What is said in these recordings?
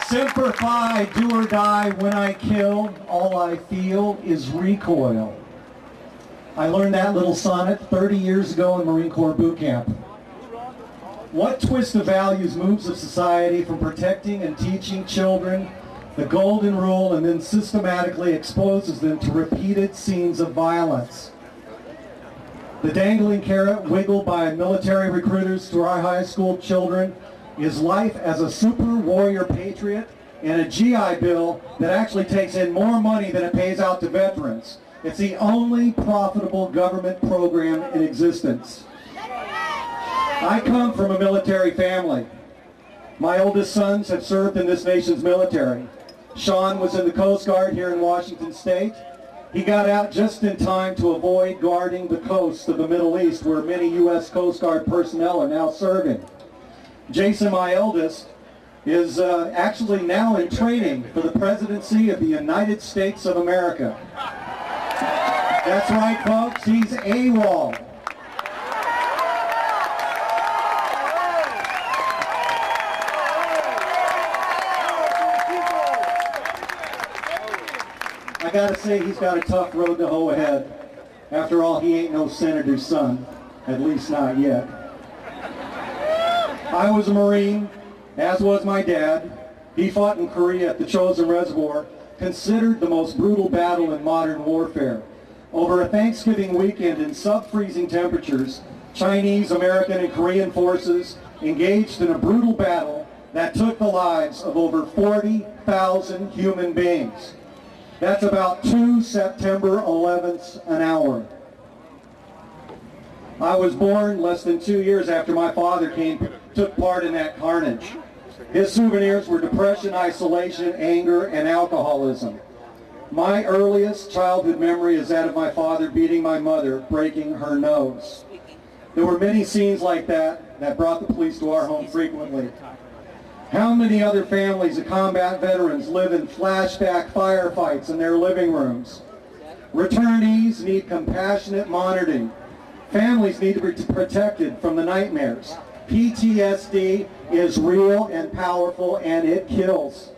Semper Fi, do or die, when I kill, all I feel is recoil. I learned that little sonnet 30 years ago in Marine Corps boot camp. What twist of values moves a society from protecting and teaching children the golden rule and then systematically exposes them to repeated scenes of violence? The dangling carrot wiggled by military recruiters to our high school children is life as a super warrior patriot and a GI Bill that actually takes in more money than it pays out to veterans. It's the only profitable government program in existence. I come from a military family. My oldest sons have served in this nation's military. Sean was in the Coast Guard here in Washington State. He got out just in time to avoid guarding the coast of the Middle East, where many U.S. Coast Guard personnel are now serving. Jason, my eldest, is actually now in training for the presidency of the United States of America. That's right, folks, he's AWOL. I gotta say, he's got a tough road to hoe ahead. After all, he ain't no senator's son, at least not yet. I was a Marine, as was my dad. He fought in Korea at the Chosin Reservoir, considered the most brutal battle in modern warfare. Over a Thanksgiving weekend in sub-freezing temperatures, Chinese, American, and Korean forces engaged in a brutal battle that took the lives of over 40,000 human beings. That's about 2 September 11ths an hour. I was born less than 2 years after my father took part in that carnage. His souvenirs were depression, isolation, anger, and alcoholism. My earliest childhood memory is that of my father beating my mother, breaking her nose. There were many scenes like that brought the police to our home frequently. How many other families of combat veterans live in flashback firefights in their living rooms? Returnees need compassionate monitoring. Families need to be protected from the nightmares. PTSD is real and powerful, and it kills.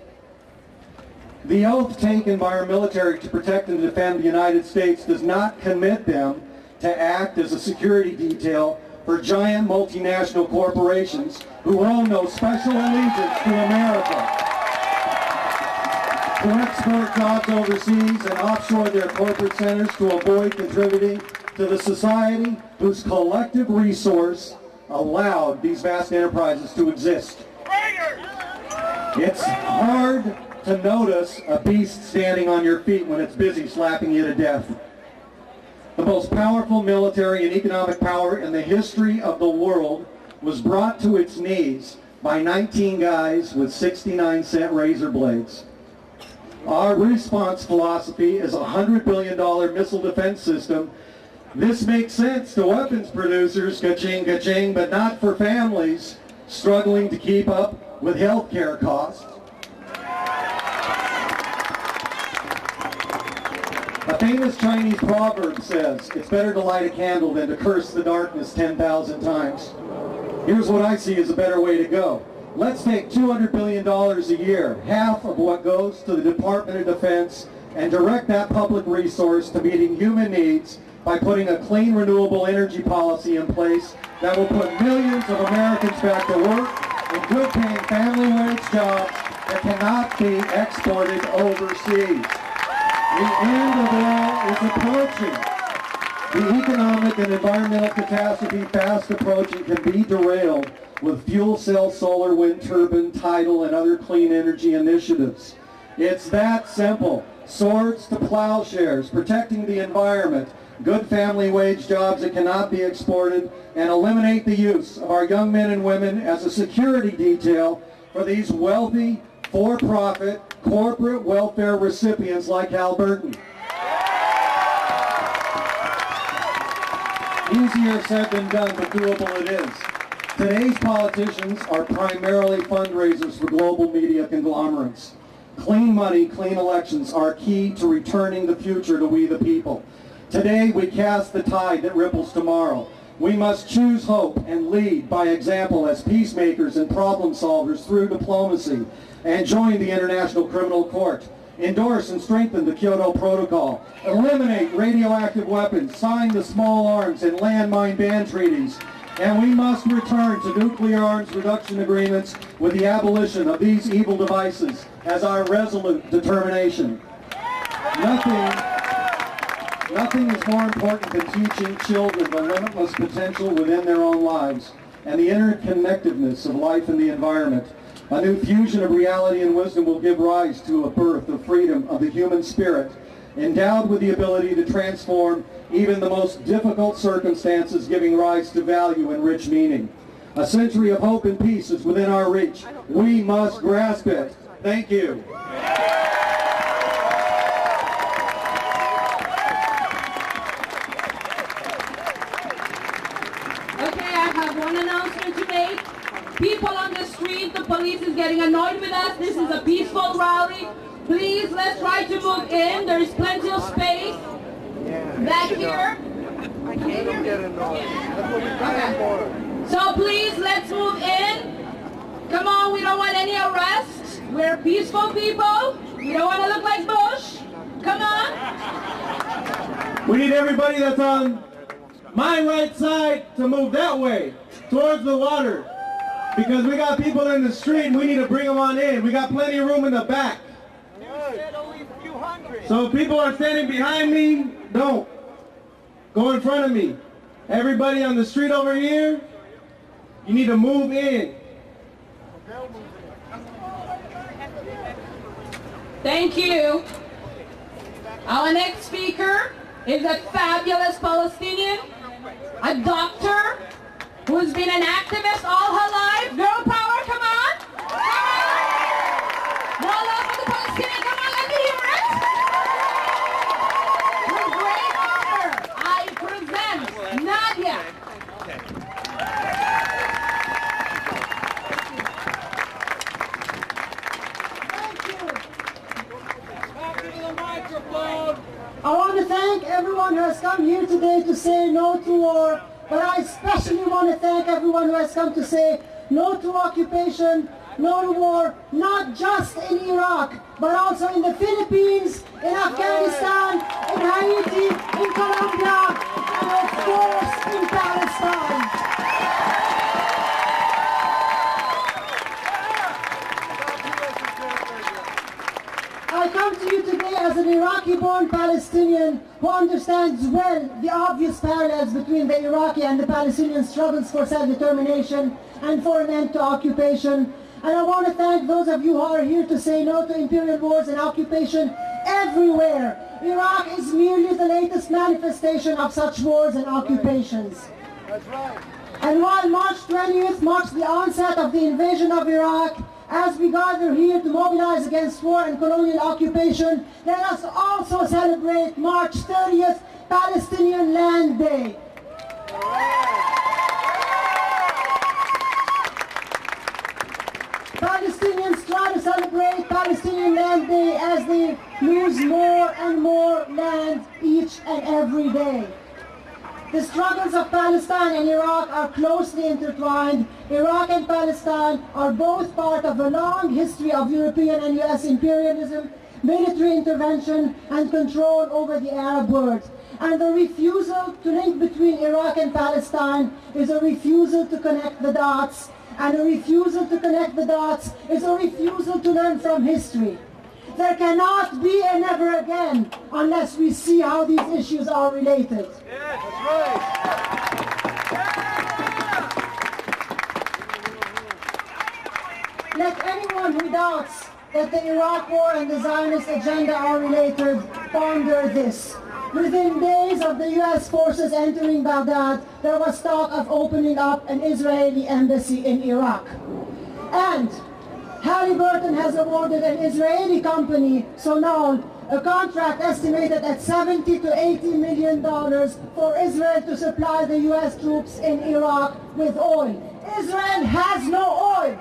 The oath taken by our military to protect and defend the United States does not commit them to act as a security detail for giant multinational corporations who owe no special allegiance to America, to export jobs overseas and offshore their corporate centers to avoid contributing to the society whose collective resource allowed these vast enterprises to exist. It's hard to notice a beast standing on your feet when it's busy slapping you to death. The most powerful military and economic power in the history of the world was brought to its knees by 19 guys with 69-cent razor blades. Our response philosophy is a $100 billion missile defense system. This makes sense to weapons producers, ka-ching, ka-ching, but not for families struggling to keep up with health care costs. A famous Chinese proverb says, it's better to light a candle than to curse the darkness 10,000 times. Here's what I see as a better way to go. Let's take $200 billion a year, half of what goes to the Department of Defense, and direct that public resource to meeting human needs by putting a clean, renewable energy policy in place that will put millions of Americans back to work in good-paying family wage jobs that cannot be exported overseas. The end of all is approaching. The economic and environmental catastrophe fast approaching can be derailed with fuel cell, solar, wind turbine, tidal, and other clean energy initiatives. It's that simple. Swords to plowshares, protecting the environment, good family wage jobs that cannot be exported, and eliminate the use of our young men and women as a security detail for these wealthy, for-profit, corporate welfare recipients like Hal Burton. Easier said than done, but doable it is. Today's politicians are primarily fundraisers for global media conglomerates. Clean money, clean elections are key to returning the future to we the people. Today we cast the tide that ripples tomorrow. We must choose hope and lead by example as peacemakers and problem solvers through diplomacy, and join the International Criminal Court. Endorse and strengthen the Kyoto Protocol. Eliminate radioactive weapons. Sign the small arms and landmine ban treaties. And we must return to nuclear arms reduction agreements with the abolition of these evil devices as our resolute determination. Nothing is more important than teaching children the limitless potential within their own lives and the interconnectedness of life and the environment. A new fusion of reality and wisdom will give rise to a birth of freedom of the human spirit, endowed with the ability to transform even the most difficult circumstances, giving rise to value and rich meaning. A century of hope and peace is within our reach. We must grasp it. Thank you. One announcement to make. People on the street, the police is getting annoyed with us. This is a peaceful rally. Please, let's try to move in. There is plenty of space back here. I can't get annoyed. That's what we plan for. So please, let's move in. Come on, we don't want any arrests. We're peaceful people. We don't want to look like Bush. Come on. We need everybody that's on my right side to move that way, towards the water. Because we got people in the street and we need to bring them on in. We got plenty of room in the back. So if people are standing behind me, don't. Go in front of me. Everybody on the street over here, you need to move in. Thank you. Our next speaker is a fabulous Palestinian, a doctor who's been an activist all her life. Girl power, come on. Come on. More love for the Palestinian. Come on, let me hear it. With great honor, I present Nadia. Thank you. Back to the microphone. I want to thank everyone who has come here today to say no to war, but I especially want to thank everyone who has come to say no to occupation, no to war, not just in Iraq, but also in the Philippines, in Afghanistan, in Haiti, in Colombia, and of course in Palestine. I come to you today as an Iraqi-born Palestinian who understands well the obvious parallels between the Iraqi and the Palestinian struggles for self-determination and for an end to occupation. And I want to thank those of you who are here to say no to imperial wars and occupation everywhere. Iraq is merely the latest manifestation of such wars and occupations. That's right. And while March 20th marks the onset of the invasion of Iraq, as we gather here to mobilize against war and colonial occupation, let us also celebrate March 30th, Palestinian Land Day. Palestinians try to celebrate Palestinian Land Day as they lose more and more land each and every day. The struggles of Palestine and Iraq are closely intertwined. Iraq and Palestine are both part of a long history of European and US imperialism, military intervention, and control over the Arab world. And the refusal to link between Iraq and Palestine is a refusal to connect the dots. And a refusal to connect the dots is a refusal to learn from history. There cannot be a never again unless we see how these issues are related. That's right. Let anyone who doubts that the Iraq war and the Zionist agenda are related ponder this. Within days of the US forces entering Baghdad, there was talk of opening up an Israeli embassy in Iraq. And Halliburton has awarded an Israeli company, Sonal, a contract estimated at $70 to $80 million for Israel to supply the US troops in Iraq with oil. Israel has no oil.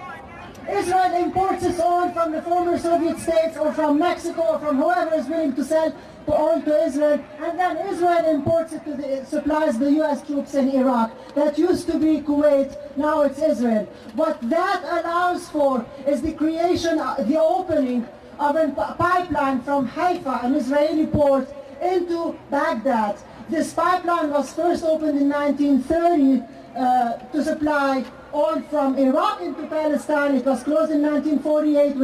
Israel imports its oil from the former Soviet states or from Mexico or from whoever is willing to sell oil to Israel, and then Israel imports it supplies the US troops in Iraq. That used to be Kuwait, now it's Israel. What that allows for is the creation, the opening of a pipeline from Haifa, an Israeli port, into Baghdad. This pipeline was first opened in 1930 to supply oil from Iraq into Palestine. It was closed in 1948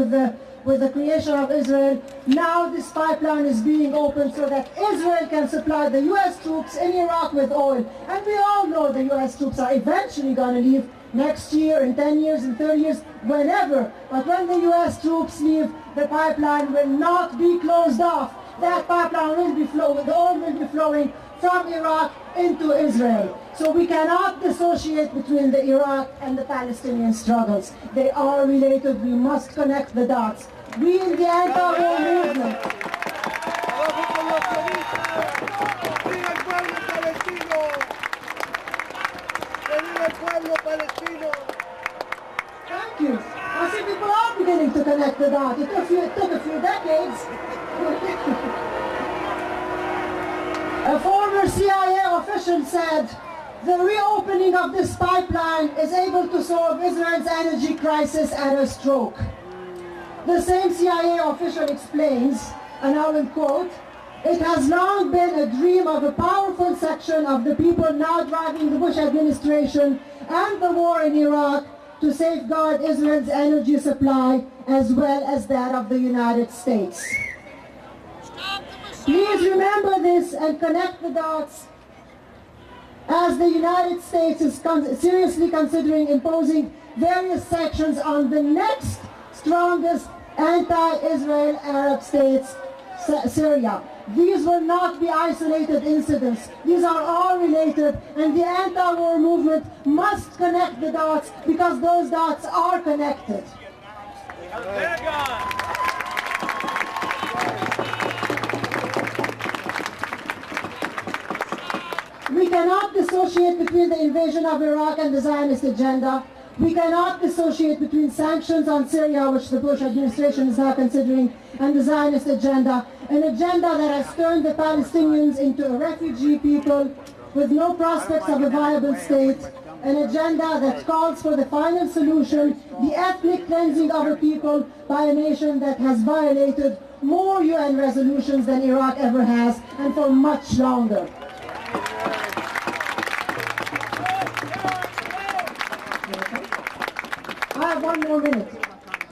with the creation of Israel. Now this pipeline is being opened so that Israel can supply the US troops in Iraq with oil. And we all know the US troops are eventually going to leave next year, in 10 years, in 30 years, whenever. But when the US troops leave, the pipeline will not be closed off. That pipeline will be flowing, the oil will be flowing from Iraq into Israel. So we cannot dissociate between the Iraq and the Palestinian struggles. They are related. We must connect the dots. We in the anti-war movement. Thank you. I see people are beginning to connect the dots. It took a few decades. A former CIA official said, the reopening of this pipeline is able to solve Israel's energy crisis at a stroke. The same CIA official explains, and I will quote, "It has long been a dream of a powerful section of the people now driving the Bush administration and the war in Iraq to safeguard Israel's energy supply as well as that of the United States." Please remember this and connect the dots as the United States is seriously considering imposing various sanctions on the next strongest anti-Israel Arab states, Syria. These will not be isolated incidents. These are all related, and the anti-war movement must connect the dots because those dots are connected. We cannot dissociate between the invasion of Iraq and the Zionist agenda. We cannot dissociate between sanctions on Syria, which the Bush administration is now considering, and the Zionist agenda, an agenda that has turned the Palestinians into a refugee people with no prospects of a viable state, an agenda that calls for the final solution, the ethnic cleansing of a people by a nation that has violated more UN resolutions than Iraq ever has, and for much longer. I have one more minute.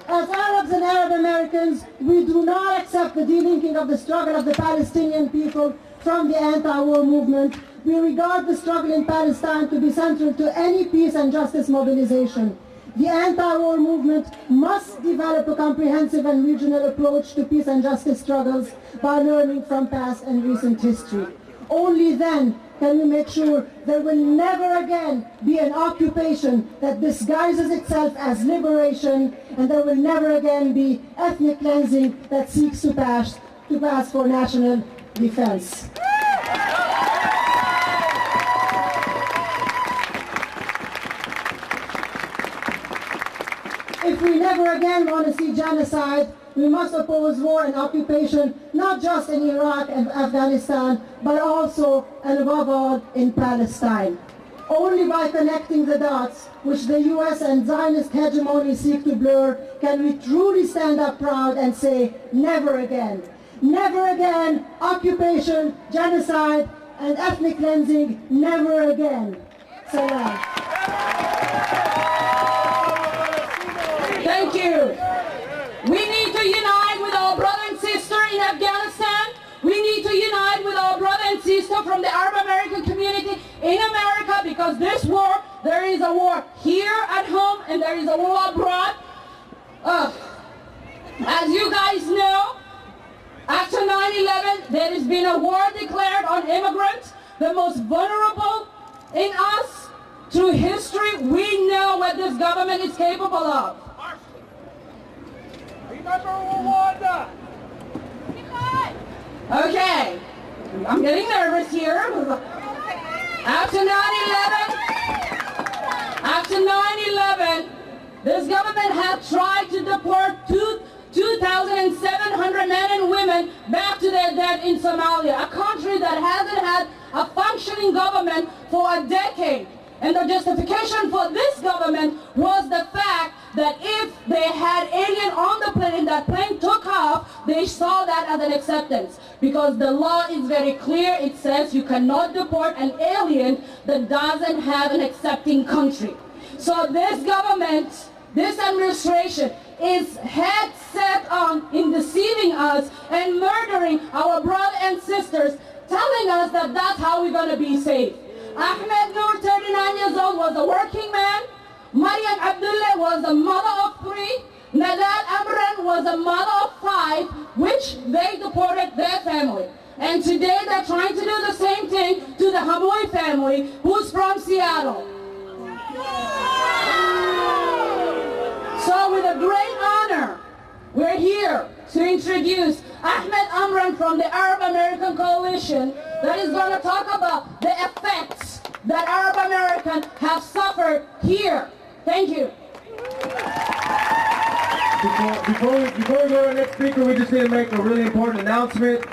As Arabs and Arab Americans, we do not accept the delinking of the struggle of the Palestinian people from the anti-war movement. We regard the struggle in Palestine to be central to any peace and justice mobilization. The anti-war movement must develop a comprehensive and regional approach to peace and justice struggles by learning from past and recent history. Only then can we make sure there will never again be an occupation that disguises itself as liberation, and there will never again be ethnic cleansing that seeks to pass for national defense. If we never again want to see genocide, we must oppose war and occupation, not just in Iraq and Afghanistan, but also and above all in Palestine. Only by connecting the dots, which the US and Zionist hegemony seek to blur, can we truly stand up proud and say, never again. Never again, occupation, genocide, and ethnic cleansing, never again. Salam. Thank you. We need to unite with our brother and sister in Afghanistan. We need to unite with our brother and sister from the Arab American community in America, because this war, there is a war here at home and there is a war abroad. As you guys know, after 9/11, there has been a war declared on immigrants, the most vulnerable in us. Through history, we know what this government is capable of. Okay, I'm getting nervous here. After 9/11, this government had tried to deport 2,700 men and women back to their dead in Somalia, a country that hasn't had a functioning government for a decade. And the justification for this government was the fact that if they had alien on the plane, that plane took off, they saw that as an acceptance. Because the law is very clear. It says you cannot deport an alien that doesn't have an accepting country. So this government, this administration, is head set on in deceiving us and murdering our brothers and sisters, telling us that that's how we're going to be safe. Ahmed Noor, 39 years old, was a working man. Mariam Abdullah was a mother of 3. Nadal Amran was a mother of 5, which they deported their family. And today they're trying to do the same thing to the Hamoui family, who's from Seattle. So with a great honor, we're here to introduce Ahmed Amran from the Arab American Coalition that is going to talk about the effects that Arab Americans have suffered here. Thank you. Before we go to our next speaker, we just need to make a really important announcement.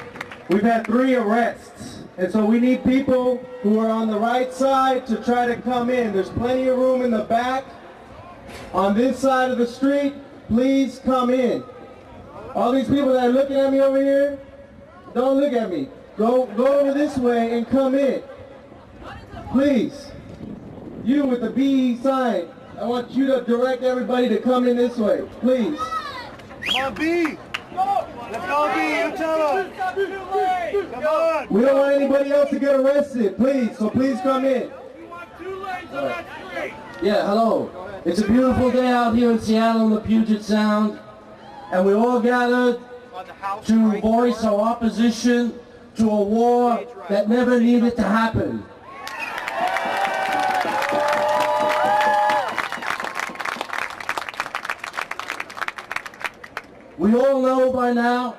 We've had 3 arrests, and so we need people who are on the right side to try to come in. There's plenty of room in the back. On this side of the street, please come in. All these people that are looking at me over here, don't look at me. Go over this way and come in. Please. You with the B sign, I want you to direct everybody to come in this way. Please. Come on, B. Let's go, B. You tell them. Come on. We don't want anybody else to get arrested, please. So please come in. We want 2 lanes on that street. Yeah, hello. It's a beautiful day out here in Seattle in the Puget Sound, and we all gathered to voice our opposition to a war that never needed to happen. We all know by now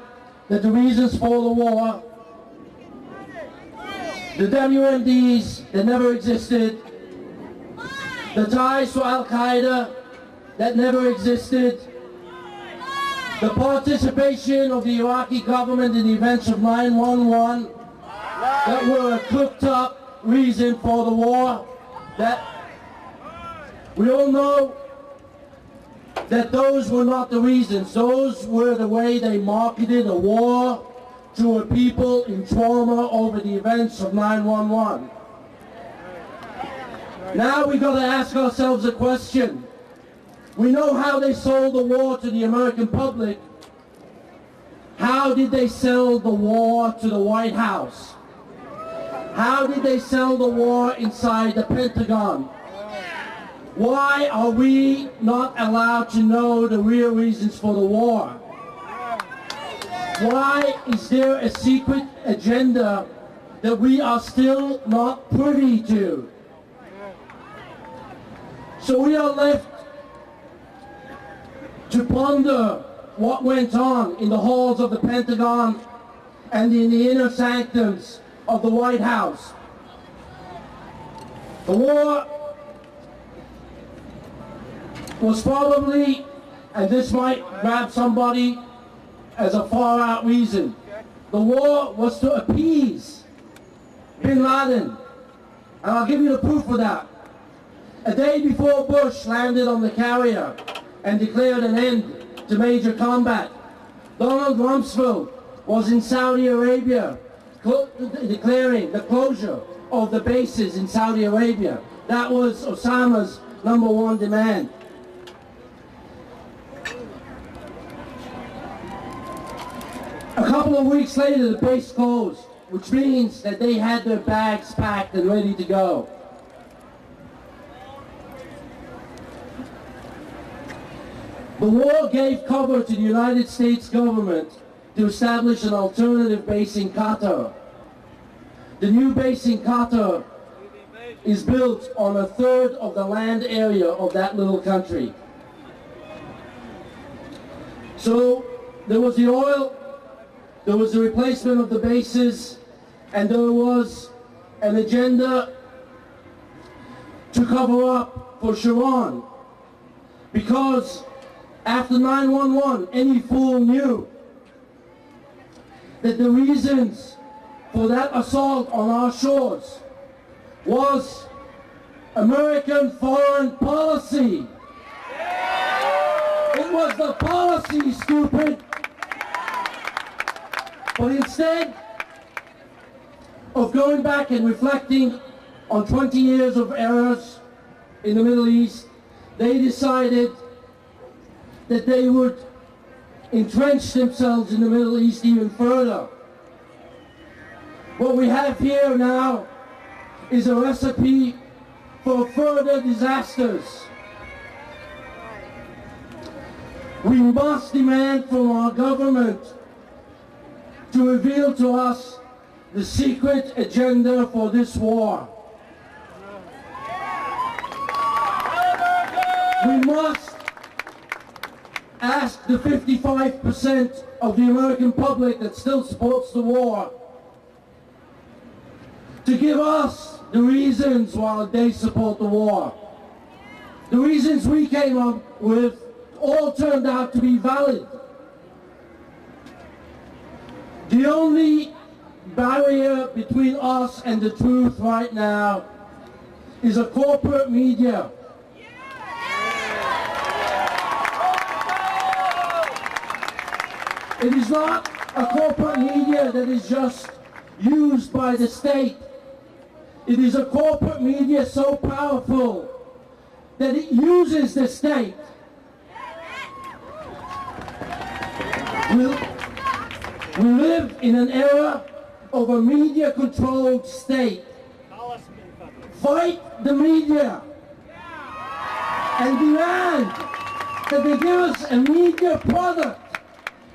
that the reasons for the war, the WMDs that never existed, the ties to Al-Qaeda that never existed, the participation of the Iraqi government in the events of 9/11 that were a cooked up reason for the war, that we all know that those were not the reasons. Those were the way they marketed a war to a people in trauma over the events of 9/11. Now we got to ask ourselves a question. We know how they sold the war to the American public. How did they sell the war to the White House? How did they sell the war inside the Pentagon? Why are we not allowed to know the real reasons for the war? Why is there a secret agenda that we are still not privy to? So we are left to ponder what went on in the halls of the Pentagon and in the inner sanctums of the White House. The war was probably, and this might grab somebody as a far-out reason, the war was to appease Bin Laden. And I'll give you the proof of that. A day before Bush landed on the carrier and declared an end to major combat, Donald Rumsfeld was in Saudi Arabia declaring the closure of the bases in Saudi Arabia. That was Osama's #1 demand. A couple of weeks later, the base closed, which means that they had their bags packed and ready to go. The war gave cover to the United States government to establish an alternative base in Qatar. The new base in Qatar is built on 1/3 of the land area of that little country. So there was the oil, there was the replacement of the bases, and there was an agenda to cover up for Sharon. Because after 9/11, any fool knew that the reasons for that assault on our shores was American foreign policy. It was the policy, stupid. But instead of going back and reflecting on 20 years of errors in the Middle East, they decided that they would entrench themselves in the Middle East even further. What we have here now is a recipe for further disasters. We must demand from our government to reveal to us the secret agenda for this war. We must ask the 55% of the American public that still supports the war to give us the reasons why they support the war. The reasons we came up with all turned out to be valid. The only barrier between us and the truth right now is a corporate media. It is not a corporate media that is just used by the state. It is a corporate media so powerful that it uses the state. We live in an era of a media-controlled state. Fight the media and demand that they give us a media product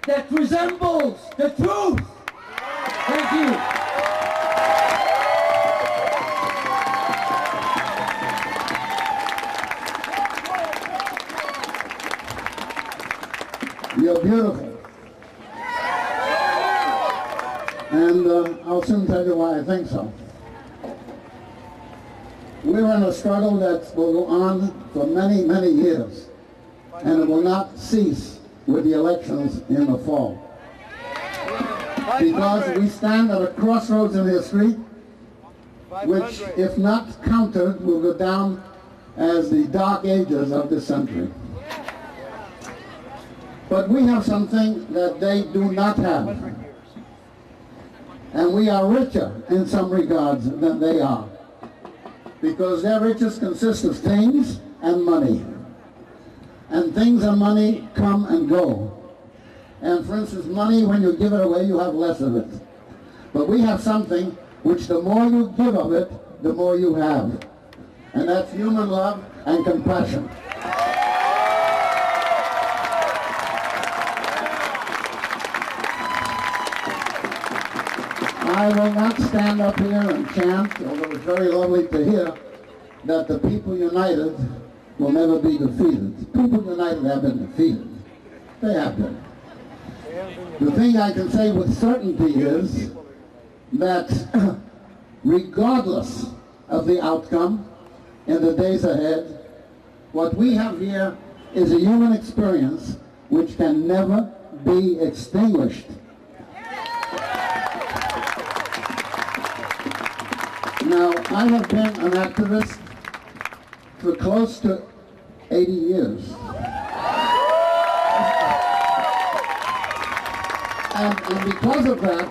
that resembles the truth. Thank you. You're beautiful. And I'll soon tell you why I think so. We're in a struggle that will go on for many, many years. And it will not cease with the elections in the fall. Because we stand at a crossroads in history, which, if not countered, will go down as the dark ages of this century. But we have something that they do not have. And we are richer in some regards than they are. Because their riches consist of things and money. And things and money come and go. And for instance, money, when you give it away, you have less of it. But we have something which the more you give of it, the more you have. And that's human love and compassion. I will not stand up here and chant, although it's very lovely to hear, that the people united will never be defeated. People united have been defeated. They have been. The thing I can say with certainty is that regardless of the outcome in the days ahead, what we have here is a human experience which can never be extinguished. Now, I have been an activist for close to 80 years. And because of that,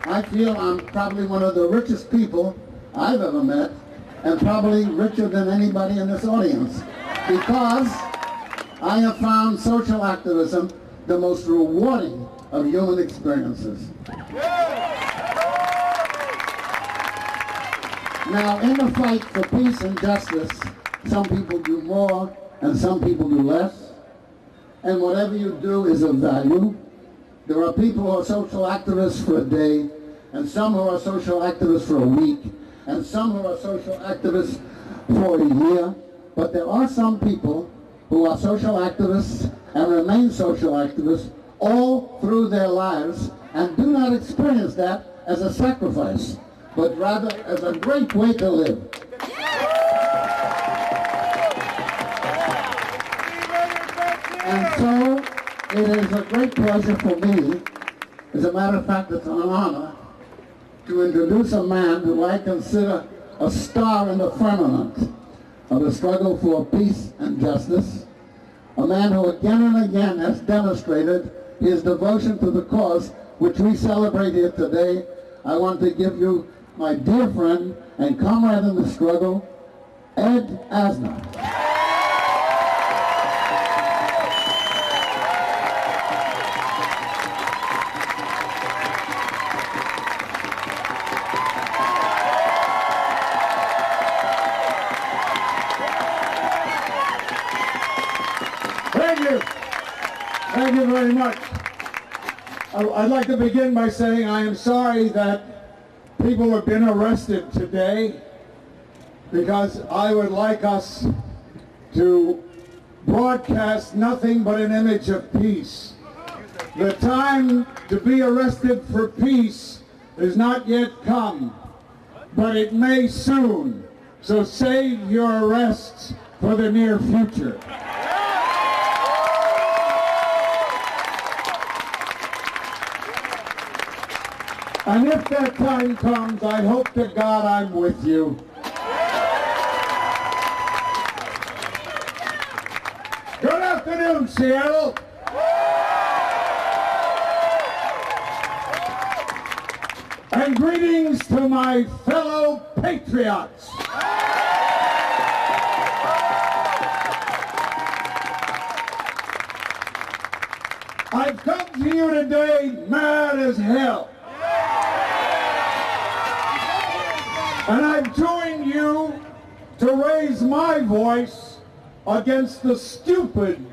I feel I'm probably one of the richest people I've ever met, and probably richer than anybody in this audience, because I have found social activism the most rewarding of human experiences. Now, in the fight for peace and justice, some people do more and some people do less. And whatever you do is of value. There are people who are social activists for a day, and some who are social activists for a week, and some who are social activists for a year. But there are some people who are social activists and remain social activists all through their lives and do not experience that as a sacrifice, but rather as a great way to live. So it is a great pleasure for me, as a matter of fact it's an honor, to introduce a man who I consider a star in the firmament of the struggle for peace and justice, a man who again and again has demonstrated his devotion to the cause which we celebrate here today. I want to give you my dear friend and comrade in the struggle, Ed Asner. Thank you. Thank you very much. I'd like to begin by saying I am sorry that people have been arrested today, because I would like us to broadcast nothing but an image of peace. The time to be arrested for peace has not yet come, but it may soon. So save your arrests for the near future. And if that time comes, I hope to God I'm with you. Good afternoon, Seattle. And greetings to my fellow patriots. I've come to you today mad as hell. And I've joined you to raise my voice against the stupid,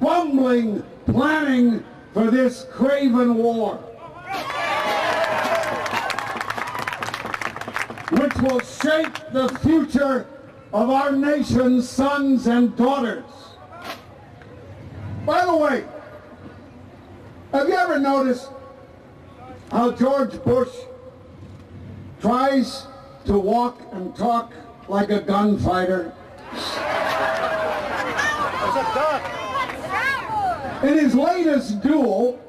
bumbling planning for this craven war, which will shape the future of our nation's sons and daughters. By the way, have you ever noticed how George Bush tries to walk and talk like a gunfighter? In his latest duel,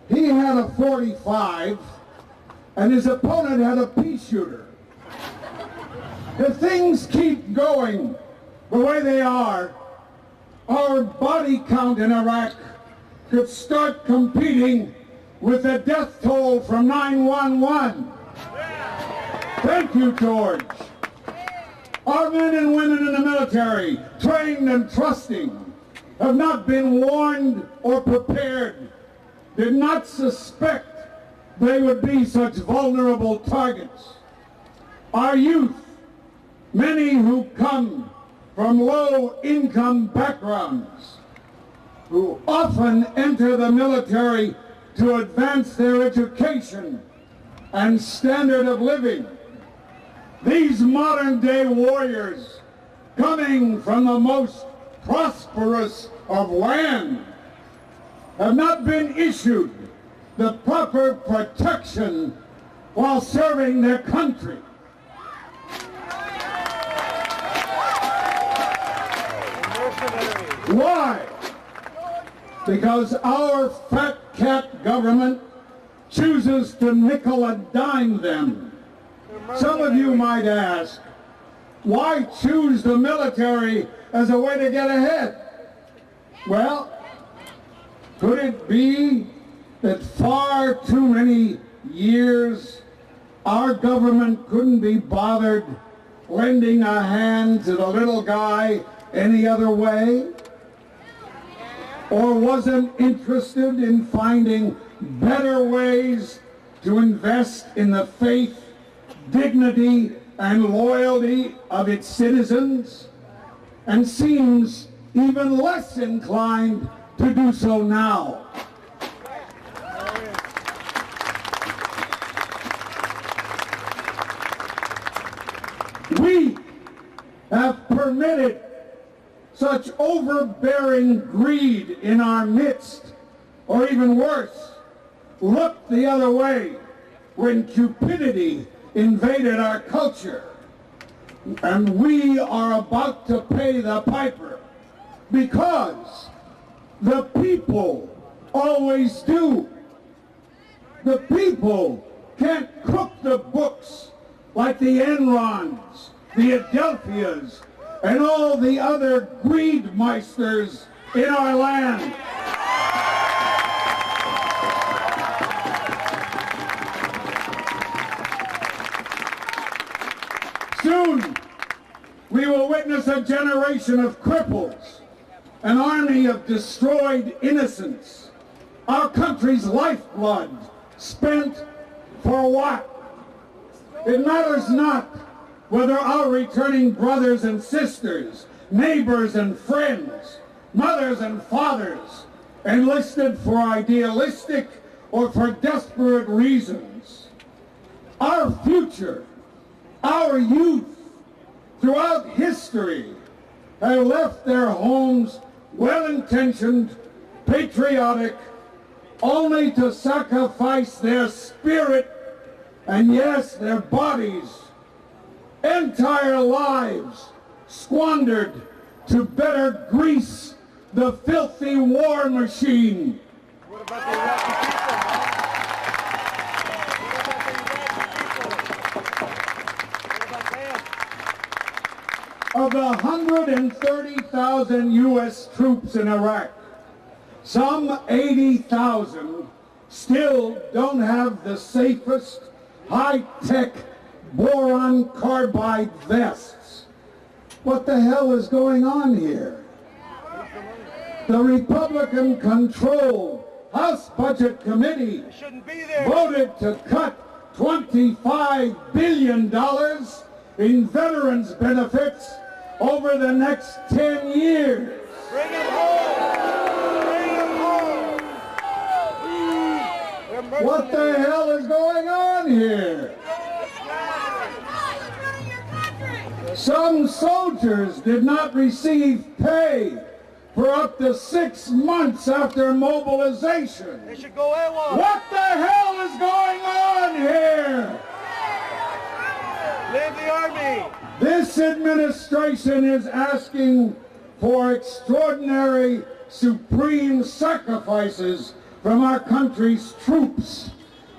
he had a .45 and his opponent had a pea shooter. If things keep going the way they are, our body count in Iraq could start competing with the death toll from 9/11. Thank you, George. Our men and women in the military, trained and trusting, have not been warned or prepared, did not suspect they would be such vulnerable targets. Our youth, many who come from low-income backgrounds, who often enter the military to advance their education and standard of living. These modern-day warriors, coming from the most prosperous of land, have not been issued the proper protection while serving their country. Why? Because our fat cat government chooses to nickel and dime them. Some of you might ask, why choose the military as a way to get ahead? Well, could it be that far too many years our government couldn't be bothered lending a hand to the little guy any other way? Or wasn't interested in finding better ways to invest in the faith, dignity, and loyalty of its citizens, and seems even less inclined to do so now? We have permitted such overbearing greed in our midst, or even worse, looked the other way when cupidity invaded our culture. And we are about to pay the piper, because The people always do. The people can't cook the books like the Enrons, the Adelphias, and all the other greedmeisters in our land. Soon, we will witness a generation of cripples, an army of destroyed innocents, our country's lifeblood spent for what? It matters not whether our returning brothers and sisters, neighbors and friends, mothers and fathers, enlisted for idealistic or for desperate reasons. Our future, our youth, throughout history, have left their homes well-intentioned, patriotic, only to sacrifice their spirit and, yes, their bodies, entire lives squandered to better grease the filthy war machine. What about the Iraqi people? Of the 130,000 U.S. troops in Iraq, some 80,000 still don't have the safest high-tech boron carbide vests. What the hell is going on here? The Republican-controlled House Budget Committee voted to cut $25 billion in veterans' benefits over the next 10 years. Bring him home! Bring him home! What the hell is going on here? Some soldiers did not receive pay for up to 6 months after mobilization. They should go AWOL. What the hell is going on here? Leave the army! This administration is asking for extraordinary, supreme sacrifices from our country's troops,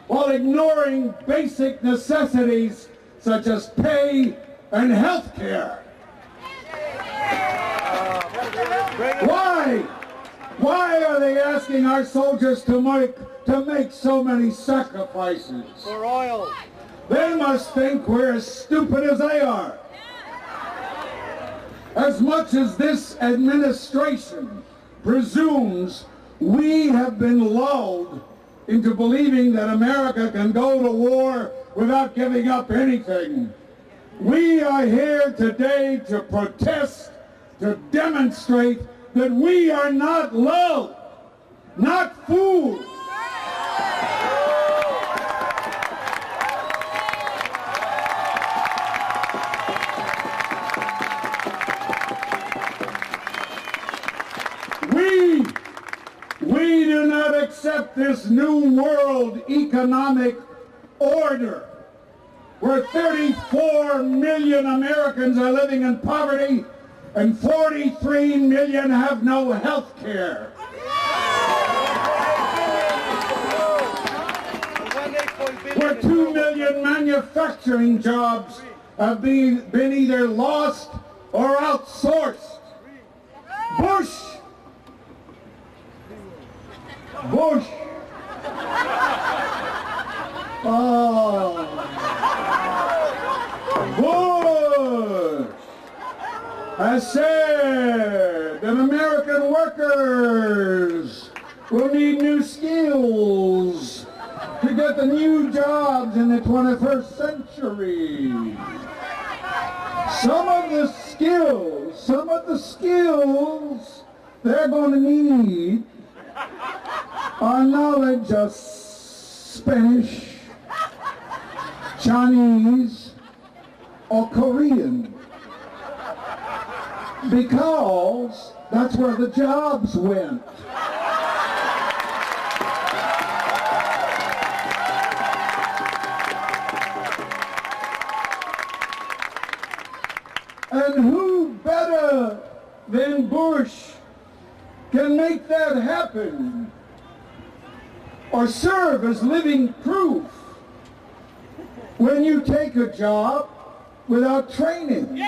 while ignoring basic necessities such as pay and health care. Why? Why are they asking our soldiers to make so many sacrifices? For oil. They must think we're as stupid as they are. As much as this administration presumes we have been lulled into believing that America can go to war without giving up anything, we are here today to protest, to demonstrate that we are not lulled, not fooled. We do not accept this new world economic order where 34 million Americans are living in poverty and 43 million have no health care. Where 2 million manufacturing jobs have been either lost or outsourced. Bush. Oh. Bush has said that American workers will need new skills to get the new jobs in the 21st century. Some of the skills they're going to need are knowledge of Spanish, Chinese, or Korean, because that's where the jobs went. And who better than Bush can make make that happen or serve as living proof when you take a job without training.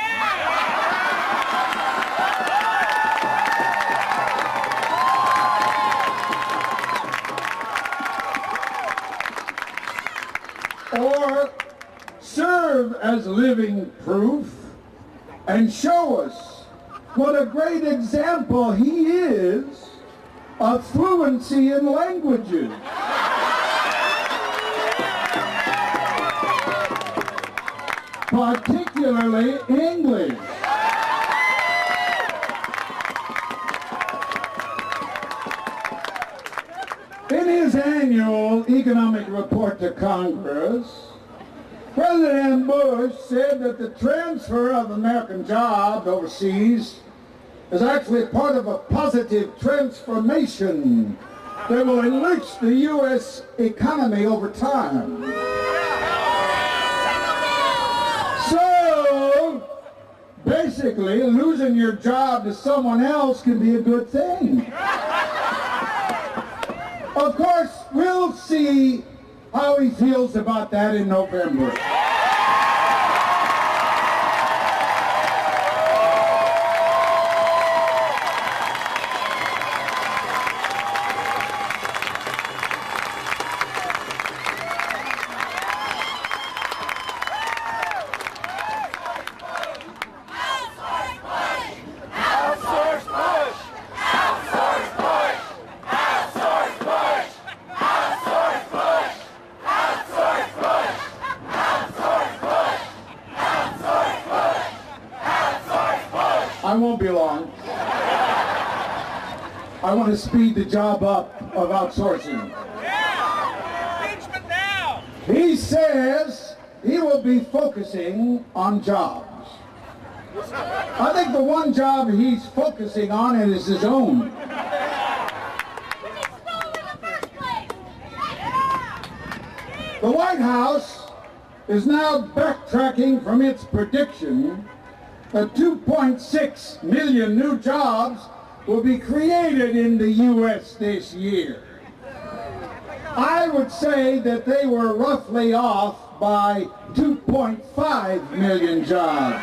Or serve as living proof and show us what a great example he is of fluency in languages. Particularly English. In his annual economic report to Congress, President Bush said that the transfer of American jobs overseas is actually part of a positive transformation that will enrich the U.S. economy over time. So, basically, losing your job to someone else can be a good thing. Of course, we'll see how he feels about that in November. I won't be long. I want to speed the job up of outsourcing. Impeachment now! He says he will be focusing on jobs. I think the one job he's focusing on is his own. The White House is now backtracking from its prediction that 2.6 million new jobs will be created in the U.S. this year. I would say that they were roughly off by 2.5 million jobs.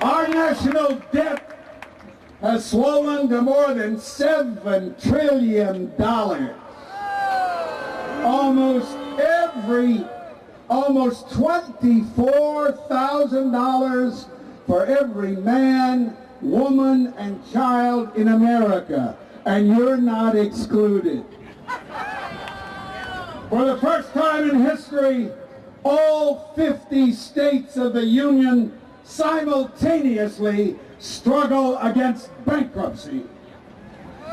Our national debt has swollen to more than $7 trillion. Almost $24,000 for every man, woman, and child in America, and you're not excluded. For the first time in history, all 50 states of the Union simultaneously struggle against bankruptcy.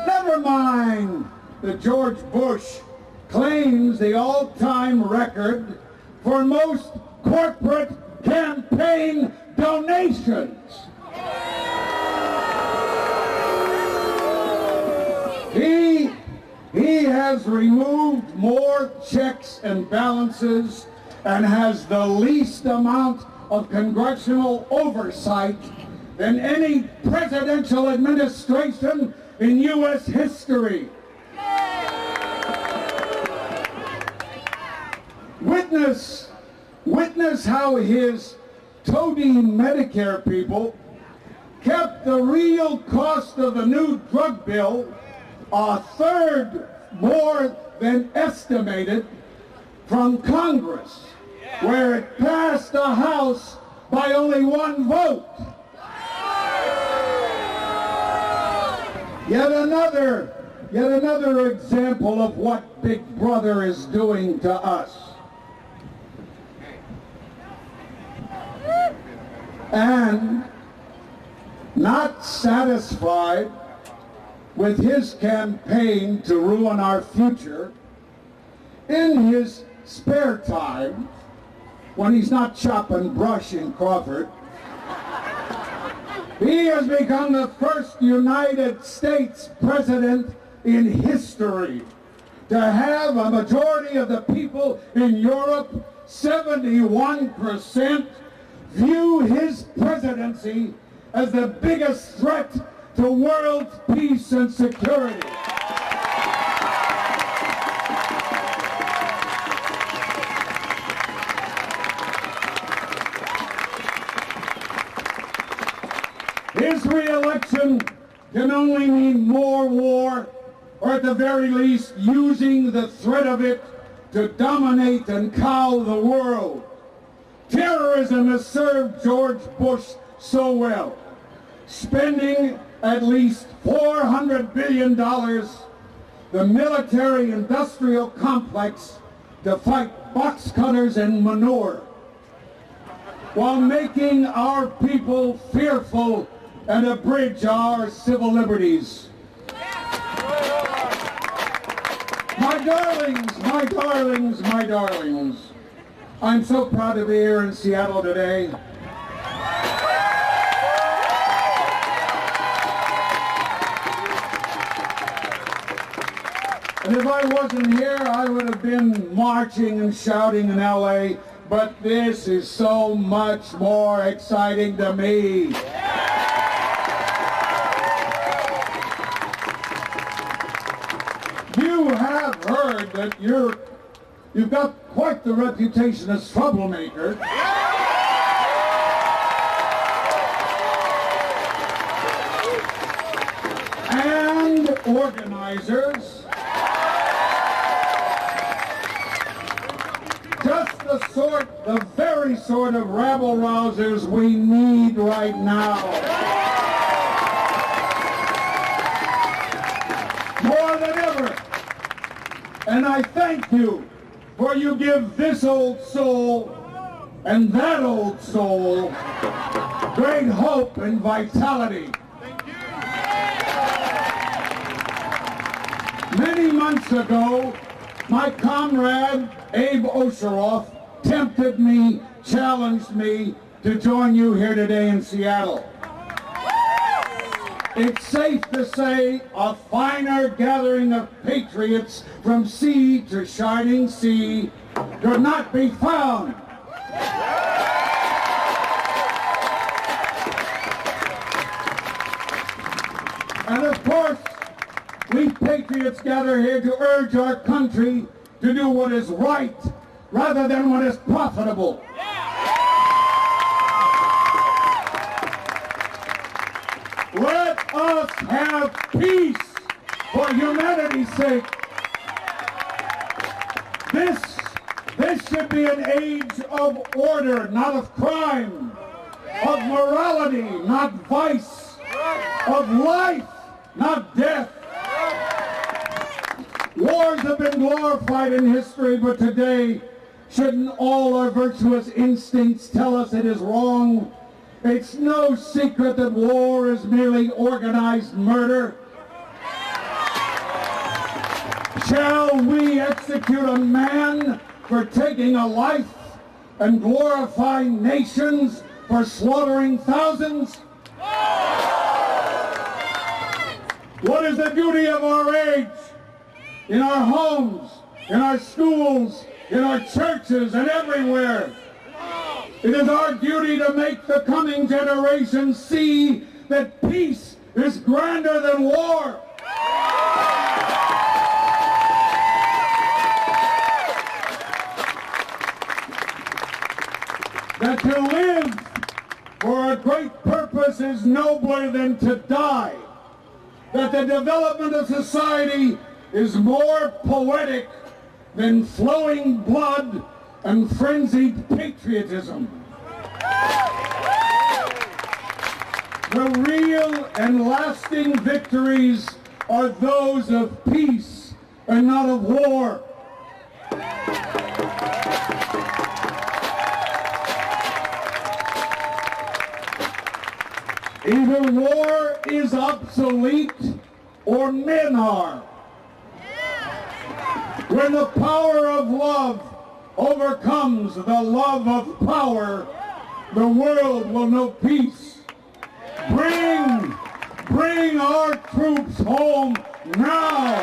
Never mind that George Bush claims the all-time record for most corporate campaign donations. He has removed more checks and balances and has the least amount of congressional oversight than any presidential administration in U.S. history. Witness how his toady Medicare people kept the real cost of the new drug bill a third more than estimated from Congress, where it passed the House by only one vote. Yet another example of what Big Brother is doing to us. And not satisfied with his campaign to ruin our future, in his spare time, when he's not chopping brush in Crawford, he has become the first United States president in history to have a majority of the people in Europe, 71%, view his presidency as the biggest threat to world peace and security. His re-election can only mean more war, or at the very least using the threat of it to dominate and cow the world. Terrorism has served George Bush so well, spending at least $400 billion, the military-industrial complex, to fight box cutters and manure, while making our people fearful and abridge our civil liberties. My darlings, my darlings, my darlings, I'm so proud to be here in Seattle today. And if I wasn't here, I would have been marching and shouting in LA, but this is so much more exciting to me. You have heard that you've got quite the reputation as troublemakers. And organizers. Just the very sort of rabble-rousers we need right now. More than ever. And I thank you, for you give this old soul and that old soul great hope and vitality. Many months ago, my comrade Abe Osheroff tempted me, challenged me to join you here today in Seattle. It's safe to say a finer gathering of patriots from sea to shining sea could not be found. And of course, we patriots gather here to urge our country to do what is right rather than what is profitable. Let us have peace for humanity's sake. This should be an age of order, not of crime, of morality, not vice, of life, not death. Wars have been glorified in history, but today, shouldn't all our virtuous instincts tell us it is wrong? It's no secret that war is merely organized murder. Shall we execute a man for taking a life and glorify nations for slaughtering thousands? What is the duty of our age? In our homes, in our schools, in our churches, and everywhere. It is our duty to make the coming generation see that peace is grander than war. That to live for a great purpose is nobler than to die. That the development of society is more poetic than flowing blood and frenzied patriotism. The real and lasting victories are those of peace and not of war. Either war is obsolete or men are. When the power of love overcomes the love of power, the world will know peace. Bring our troops home now.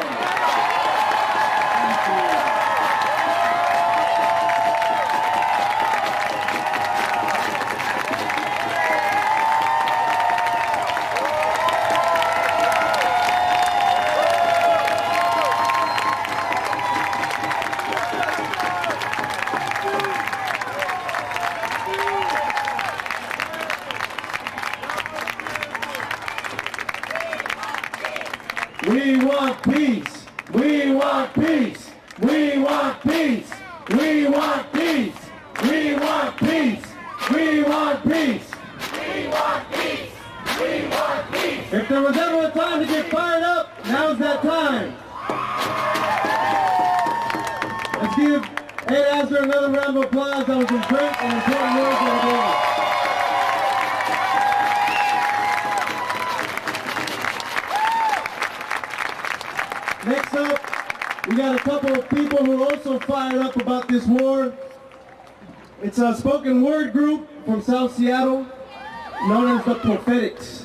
We want peace. We want peace. We want peace. We want peace. We want peace. We want peace. If there was ever a time to get fired up, now's that time. Let's give Ed Asner another round of applause. That was some great and important words on the board. Next up, we got a couple of people who are also fired up about this war. It's a spoken word group from South Seattle known as the Prophetics.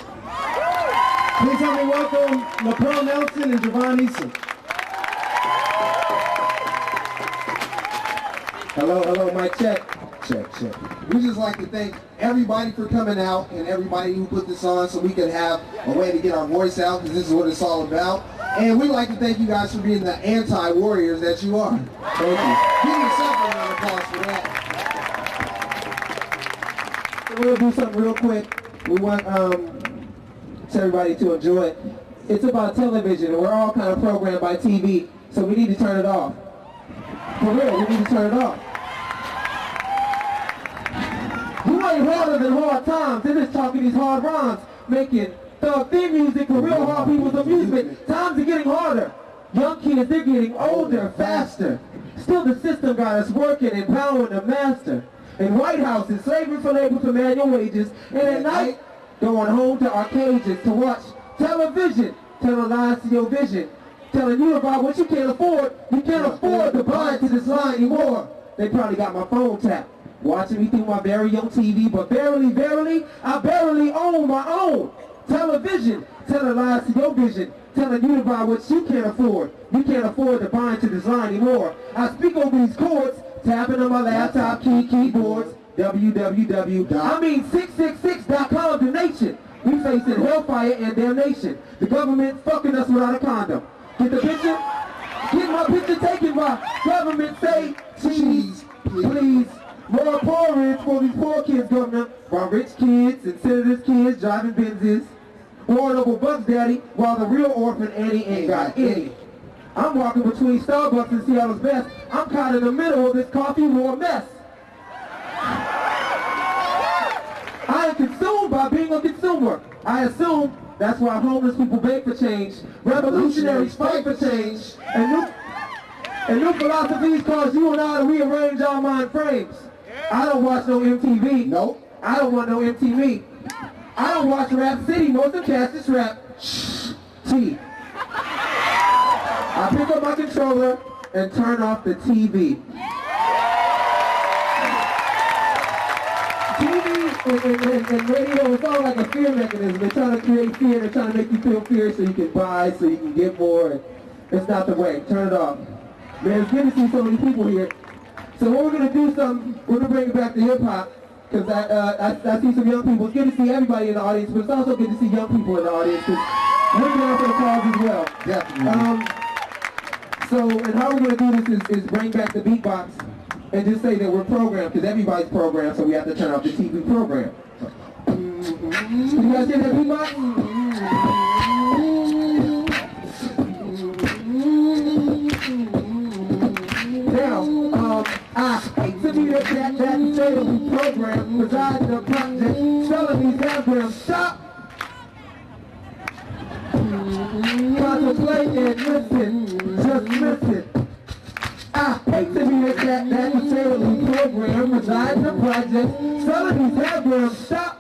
Please help me welcome LaPearl Nelson and Javon Eason. Hello, mic check. Check. We just like to thank everybody for coming out and everybody who put this on so we could have a way to get our voice out, because this is what it's all about. And we'd like to thank you guys for being the anti-warriors that you are. Thank you. Give yourself a round of applause for that. We'll do something real quick. We want everybody to enjoy it. It's about television, and we're all kind of programmed by TV, so we need to turn it off. For real, we need to turn it off. You ain't harder than hard times. They're just talking these hard rhymes, making thug theme music for real hard people's amusement. Times are getting harder. Young kids, they're getting older, faster. Still the system got us working, empowering the master. In White Houses, slaving for labor for manual wages, and at night, going home to our cages to watch television, telling lies to your vision, telling you about what you can't afford. You can't afford to buy into this line anymore. They probably got my phone tapped, watching me through my very own TV, but verily, I barely own my own television, telling lies to your vision, telling you to buy what you can't afford. You can't afford to buy into this line anymore. I speak over these chords, tapping on my laptop keyboards, www.666.com donation. We facing hellfire and damnation. The government fucking us without a condom. Get the picture? Get my picture taken by government say cheese, please. More porridge for these poor kids, governor. While rich kids and senators' kids driving Benzes. Warring over Bugs Daddy while the real orphan Annie ain't got any. I'm walking between Starbucks and Seattle's best. I'm caught in the middle of this coffee war mess. I am consumed by being a consumer. I assume that's why homeless people beg for change. Revolutionaries fight for change. And new philosophies cause you and I to rearrange our mind frames. I don't watch no MTV. Nope. I don't want no MTV. I don't watch Rap City. Most of the cast is rap. T. I pick up my controller and turn off the TV. TV and radio, it's all like a fear mechanism. They're trying to create fear. They're trying to make you feel fear so you can buy, so you can get more. And it's not the way. Turn it off. Man, it's good to see so many people here. So what we're going to do we're going to bring it back to hip-hop. Because I see some young people. It's good to see everybody in the audience, but it's also good to see young people in the audience. Because we're down for the cause as well. Definitely. And how we're going to do this is bring back the beatbox and just say that we're programmed, because everybody's programmed, so we have to turn off the TV program. You guys hear that beatbox? Now, I hate to be that say that we program, residing in a project, selling these anagrams. Stop! Contemplate and listen, just listen. I hate to be that necessarily program, reside in the project, selling these anagrams. Stop.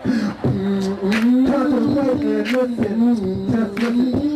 Contemplate and listen, just listen.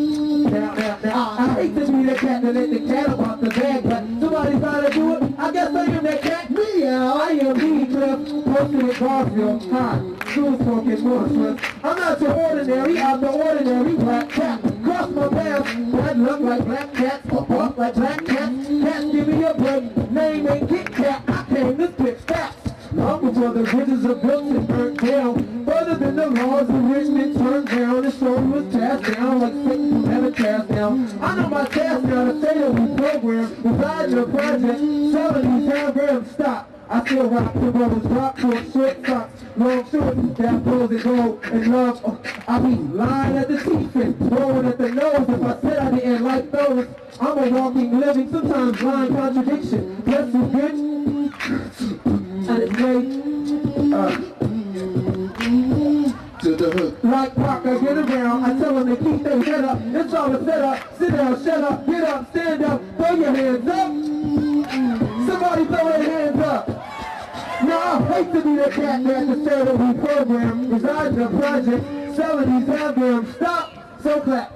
Now, I hate to be the cat that let the cat about the bag, but somebody's gotta do it. I guess I am that cat. Meow. I am the Cliff, posted in Garfield. Hi, school smoking monstrous. I'm not your ordinary, I'm the ordinary black cat. Cross my path, bad luck like black cats, walk like black cats. Cats, give me a break. Name ain't Kit Kat. I came to spit facts. Long before the bridges are built and burnt down. Further than the laws of Richmond turned down. The story was cast down like Satan never cast down. I know my task now to say that we program. Reside in a project, selling these anagrams. Stop. I still rock the brothers, rock short socks, long shorts, that pose and gold and love. I be lying at the teeth and blowing at the nose. If I said I didn't like those, I'm a walking, living, sometimes lying contradiction. Yes, you bitch. And it's great. To the hook. Like Park, I get around, I tell them to keep their head up. It's all a setup. Sit down, shut up, get up, stand up, throw your hands up. Somebody throw their hands up. Now I hate to be the cat that the certain program resides in a project, selling these handguns. Stop, so clap.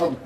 Oh.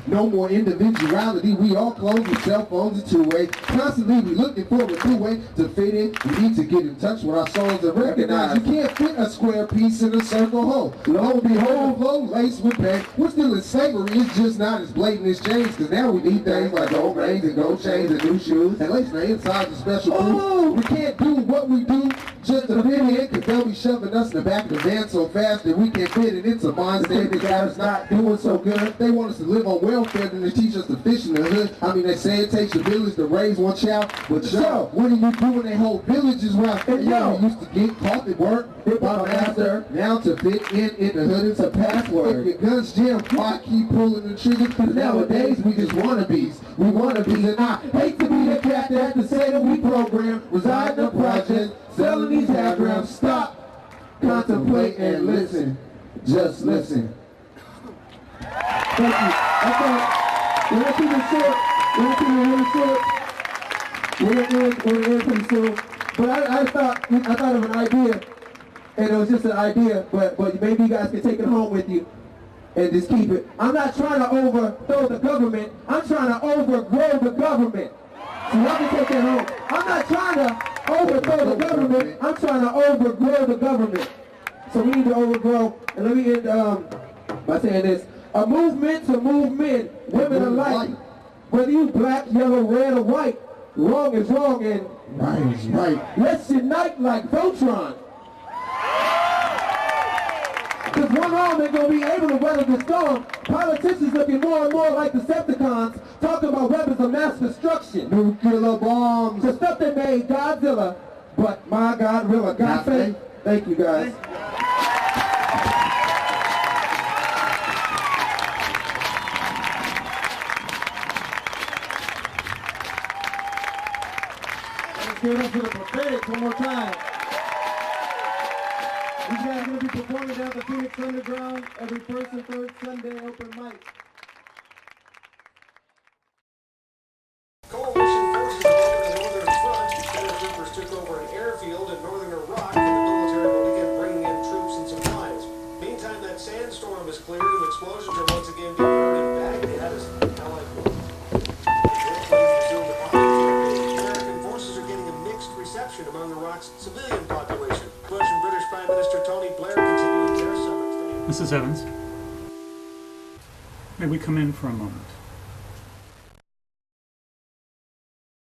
No more individuality, we all close with cell phones and two-way. Constantly we looking for a new way to fit in. We need to get in touch with our souls and recognize you can't fit a square piece in a circle hole. Lo and behold, flow laced with pain. We're still in slavery, it's just not as blatant as chains. Cause now we need things like gold rings and gold chains and new shoes. And lacing the insides of special food. We can't do what we do just to fit in, cause they'll be shoving us in the back of the van so fast that we can't fit it. It's a mind state that got us not doing so good. They want us to live on welfare than they teach us to fish in the hood. I mean, they say it takes a village to raise one child, but yo, what are you doing? They whole villages round. And yo, used to get caught at work by my master. Now to fit in the hood, it's a password. If your gun's jammed, why keep pulling the trigger? Cause nowadays we just wannabes. We wannabes, and I hate to be the cat that to say that we program, reside in the project, selling these half-grams. Stop, contemplate, and listen. Just listen. Thank you. I thought, we're gonna keep it short. We're gonna end pretty soon. But I thought of an idea, and it was just an idea, but maybe you guys can take it home with you and just keep it. I'm not trying to overthrow the government. I'm trying to overgrow the government. So y'all can take it home. I'm not trying to overthrow the government. I'm trying to overgrow the government. So we need to overgrow. And let me end by saying this. A movement to move men, women alike. Whether you black, yellow, red, or white, wrong is wrong and right is right. Let's unite like Voltron. Because one arm ain't going to be able to weather the storm. Politicians looking more and more like Decepticons, talking about weapons of mass destruction. Nuclear bombs. The stuff that made Godzilla, but my God, really, God faith. Thank you guys. Let's give it up for the Pathetic one more time. These guys are going to be performing down at the Phoenix Underground every first and third Sunday open mic. Coalition forces on the northern front. Paratroopers took over an airfield in northern Iraq, and the military will begin bringing in troops and supplies. Meantime, that sandstorm is cleared, and explosions are once again being heard in Baghdad as allied American forces are getting a mixed reception among Iraq's civilian population. Bush and British Prime Minister Tony Blair continuing their summit. Mrs. Evans, may we come in for a moment?